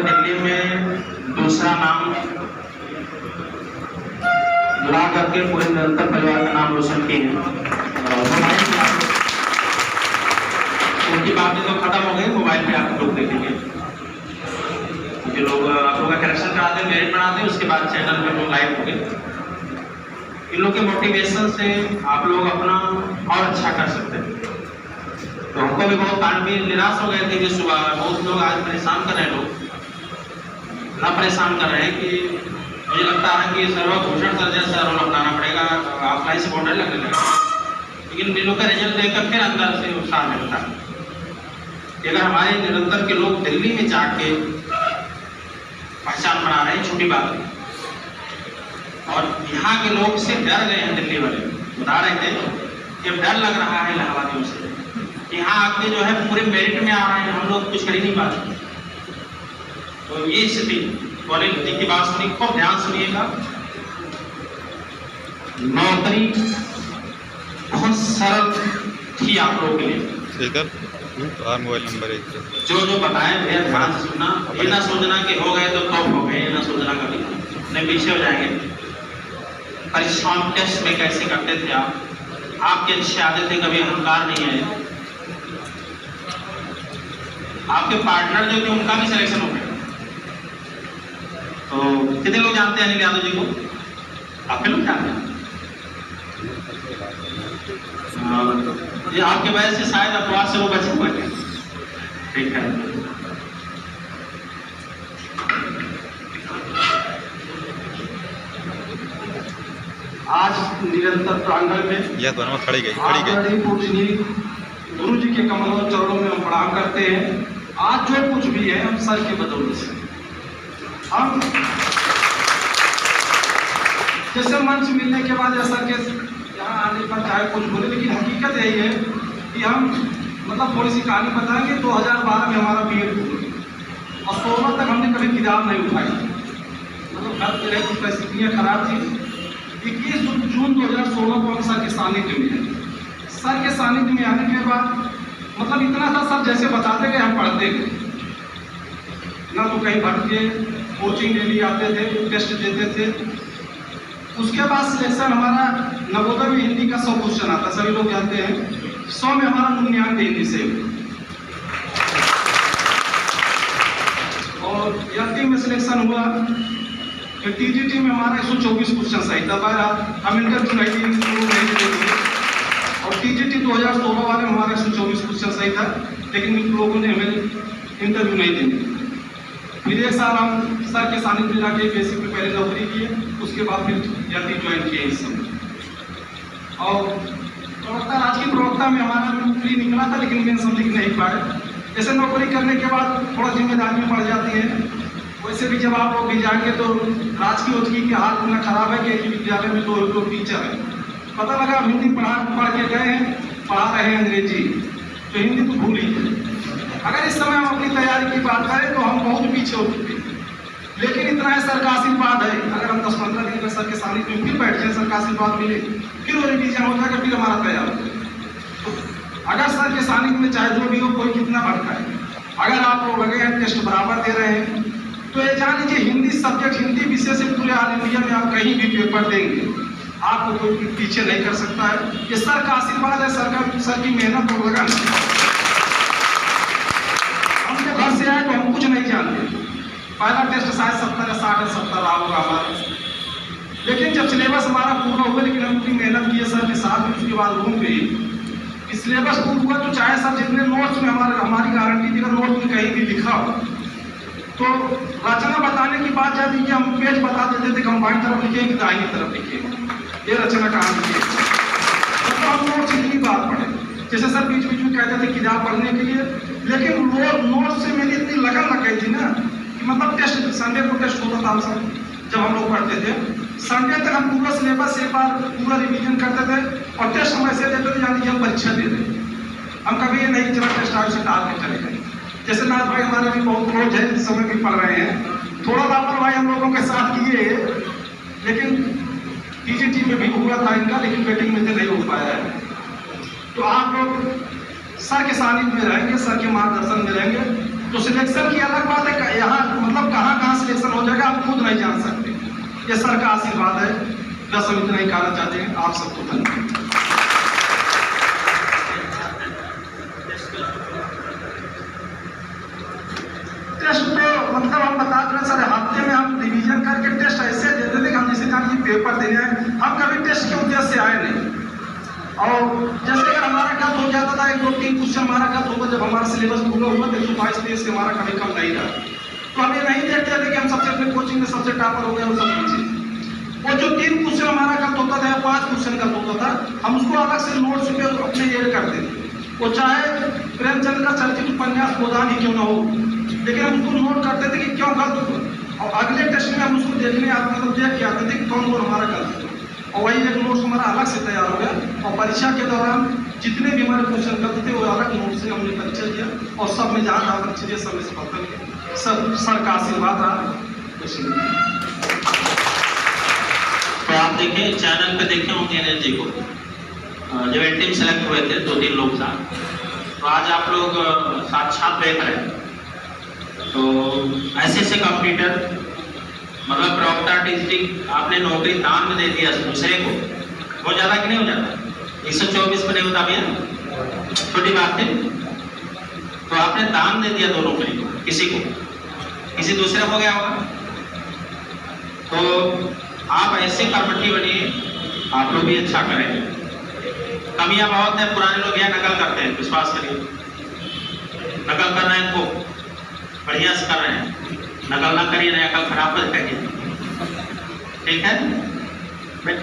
दिल्ली में दूसरा नाम ला करके पूरे निरंतर परिवार का नाम रोशन किए हैं। उनकी बातें तो खत्म हो गई, मोबाइल पे आप लोग देखेंगे। जो लोग आप लोग का करेक्शन कराते हैं, मेरिट बनाते हैं, उसके बाद चैनल पे लोग लाइव हो गए। इन लोग के मोटिवेशन से आप लोग अपना और अच्छा कर सकते हैं। तो हमको भी बहुत काफी निराश हो गए थे कि सुबह बहुत लोग आज परेशान कर रहे हैं, लोग ना परेशान कर रहे हैं कि मुझे लगता है कि सर्वभूषण सर जैसा रोल अपनाना पड़ेगा, ऑफलाइन से बहुत डर लगने लगा। लेकिन इन लोग का रिजल्ट देखकर फिर अंदर से उत्साह मिलता है कि अगर हमारे निरंतर के लोग दिल्ली में जाके पहचान बना रहे हैं, छोटी बात है। और यहाँ के लोग से डर गए हैं, दिल्ली वाले बता रहे थे कि अब डर लग रहा है इलाहाबादियों से, यहाँ आके जो है पूरे मेरिट में आ रहे हैं, हम लोग कुछ कर ही नहीं पाते। तो ये स्थिति क्वालिटी की बात सुनी, खूब ध्यान सुनिएगा। नौकरी बहुत सरल थी आप लोगों के लिए। मोबाइल नंबर है जो बताएं भैया ध्यान से सुनना, ये ना सोचना कि हो गए तो टॉप हो गए, ना सोचना कभी नहीं पीछे हो जाएंगे। परिश्रम टेस्ट में कैसे करते थे आपके अच्छे आते थे, कभी अहंकार नहीं आए। आपके पार्टनर जो थे उनका भी सिलेक्शन हो गया। तो कितने लोग जानते हैं अनिल यादव जी को? काफी लोग जानते हैं। ये आपके वजह से शायद अपवाद से वो बचे हुए हैं। ठीक है, आज निरंतर प्रांगण में यह दोनों खड़ी गई गुरु जी के कमलों चरणों में हम प्रणाम करते हैं। आज जो कुछ भी है हम सर की बदौलत से, हम जैसे मंच मिलने के बाद ऐसा के यहाँ आने पर चाहे कुछ बोले, लेकिन हकीकत यही है कि हम मतलब थोड़ी सी कहानी बताएंगे। 2012 में हमारा बीएड हुआ और 16 तक हमने कभी किताब नहीं उठाई। मतलब घर पे रही परिस्थितियाँ खराब थी। 21 जून 2016 को हम सर के सानिध्य में आए। सर के सानिध्य में आने के बाद मतलब इतना था, सर जैसे बताते गए हम पढ़ते गए, ना तो कहीं भट के कोचिंग डेली आते थे, टेस्ट देते थे। उसके बाद सिलेक्शन हमारा नवोदय में हिंदी का 100 क्वेश्चन आता, सभी लोग जानते हैं। 100 में हमारा 99 हिंदी से, और यात्री में सिलेक्शन हुआ। फिर टीजीटी में हमारा 124 क्वेश्चन सही था। हम इंटरव्यू नहीं देते, और टीजीटी 2016 वाले में हमारा 124 क्वेश्चन सही था, लेकिन इन लोगों ने हमें इंटरव्यू नहीं दी। फिर एक साल हम सर के सानिध्य में जाके बेसिक में पहले नौकरी किए, उसके बाद फिर यात्री ज्वाइन किए इस समय। और प्रवक्ता, राजकीय प्रवक्ता में हमारा नौकरी निकला था, लेकिन मेन सब लिख नहीं पाए। जैसे नौकरी करने के बाद थोड़ा जिम्मेदारी बढ़ जाती है, वैसे भी जब आप लोग भी जाएंगे तो राजकीय उचकी के हाल इतना खराब है कि विद्यालय में 2 लोग टीचर है। पता लगा हिंदी पढ़ के गए हैं, पढ़ा रहे हैं अंग्रेजी, तो हिंदी तो भूल ही है। अगर इस समय हम अपनी तैयारी की बात करें तो हम बहुत पीछे हो चुके हैं। लेकिन इतना है, सर का आशीर्वाद है। अगर हम 10-15 दिन में सर के सानिध्य में फिर बैठ जाए, सर का आशीर्वाद मिले, फिर वो रिवीजन हो जाएगा, फिर हमारा तैयार हो जाएगा। अगर सर के सानिध्य में चाहे जो भी हो, कोई कितना बढ़ता है, अगर आप लोग लगे हैं टेस्ट बराबर दे रहे हैं, तो ये जान लीजिए हिंदी सब्जेक्ट, हिंदी विषय से पूरे ऑल इंडिया में आप कहीं भी पेपर देंगे, आपको कोई पीछे नहीं कर सकता है। ये सर का आशीर्वाद है, सर की मेहनत और लगन। हम जब घर से आए तो हम कुछ नहीं जानते। पहला टेस्ट शायद 70 या 60 70 रहा होगा हमारा, लेकिन जब सिलेबस हमारा पूरा हुआ, लेकिन हम पूरी मेहनत किए सर के साथ, उसके बाद रूम पे ही सिलेबस पूरा हुआ। तो चाहे सर जितने नोट्स में हमारी गारंटी थी, अगर नोट में कहीं भी लिखा हो तो रचना बताने की बात जाती है कि हम पेज बता देते थे कि हम बाईं तरफ लिखेंगे कि दाहिनी तरफ लिखेंगे, ये रचना कहाँ लिखे। तो हम नोट्स इतनी बात पढ़े, जैसे सर बीच बीच में कहते थे किताब पढ़ने के लिए, लेकिन नोट से मेरी इतनी लगन लग गई थी ना कि मतलब टेस्ट, संडे को टेस्ट होता था सर, जब हम लोग पढ़ते थे संडे तक हम पूरा सिलेबस एक बार पूरा रिवीजन करते थे, और टेस्ट हम ऐसे देते थे यानी कि हम परीक्षा दे रहे। हम कभी ये नहीं चला टेस्ट आगे से टाल के चले गए। जैसे नाथ भाई हमारे भी बहुत क्लोज है, इस समय भी पढ़ रहे हैं, थोड़ा लापरवाही हम लोगों के साथ किए, लेकिन टीजीटी में भी हुआ था इनका, लेकिन वेटिंग में से नहीं हो पाया है। तो आप लोग सर के सानिध्य में रहेंगे, सर के मार्गदर्शन में रहेंगे, तो सिलेक्शन की अलग बात है, यहाँ मतलब कहाँ कहाँ सिलेक्शन हो जाएगा आप खुद नहीं जान सकते। ये सर का आशीर्वाद है, बस हम इतना ही कहना चाहते हैं। आप सबको धन्यवाद। टेस्ट तो मतलब हम बता रहे हैं सर, हफ्ते में हम रिवीजन करके टेस्ट ऐसे देते थे कि हम जैसे जान पेपर देने हैं, हम कभी टेस्ट के उद्देश्य से आए नहीं। और जैसे अगर हमारा गलत हो जाता था, 1-2-3 क्वेश्चन हमारा गलत होगा, जब हमारा सिलेबस पूरा हुआ तो 122 पेज से हमारा कभी कम नहीं रहा, तो हम ये नहीं देखते थे कि हम सबसे अपने कोचिंग में सबसे टॉपर हो गए और सब चीज़। वो जो 3 क्वेश्चन हमारा गलत होता था या 5 क्वेश्चन गलत होता था, हम उसको अलग से नोट्स पे अपने ऐड करते थे। वो चाहे प्रेमचंद का चर्चित उपन्यास गोदान ही क्यों ना हो, लेकिन हम उसको नोट करते थे कि क्यों गलत हुआ, और अगले टेस्ट में हम उसको देखने मतलब देख के आते थे कि कौन कौन हमारा गलत हुआ, और वही एक नोट्स हमारा अलग से तैयार हो गया। और परीक्षा के दौरान जितने भी हमारे क्वेश्चन गलत थे वो अलग नोट से हमने परीक्षा दिया, और सब में जहाँ जहाँ परीक्षा दिया सब में सफलता मिली। सर का आशीर्वाद रहा। तो आप देखें, चैनल पे देखे होंगे एनर्जी को, जब टीम सेलेक्ट हुए थे 2-3 लोग था, तो आज आप लोग साक्षात देख रहे हैं। तो ऐसे कंप्यूटर मतलब प्रवक्ता डिस्ट्रिक्ट आपने नौकरी दान में दे दिया दूसरे को, हो जाता कि नहीं हो जाता? 124 में नहीं होता भैया, छोटी बात है। तो आपने दान दे दिया 2 नौकरी को, किसी को, किसी दूसरे को गया होगा। तो आप ऐसे कर्मठी बनिए, आप लोग भी अच्छा करें। कमियां बहुत है, पुराने लोग यह नकल करते हैं, विश्वास करिए, नकल कर रहे हैं इनको बढ़िया से कर रहे हैं, नकल ना करिए, नया कल खराब हो जाएगी। ठीक है, बैठ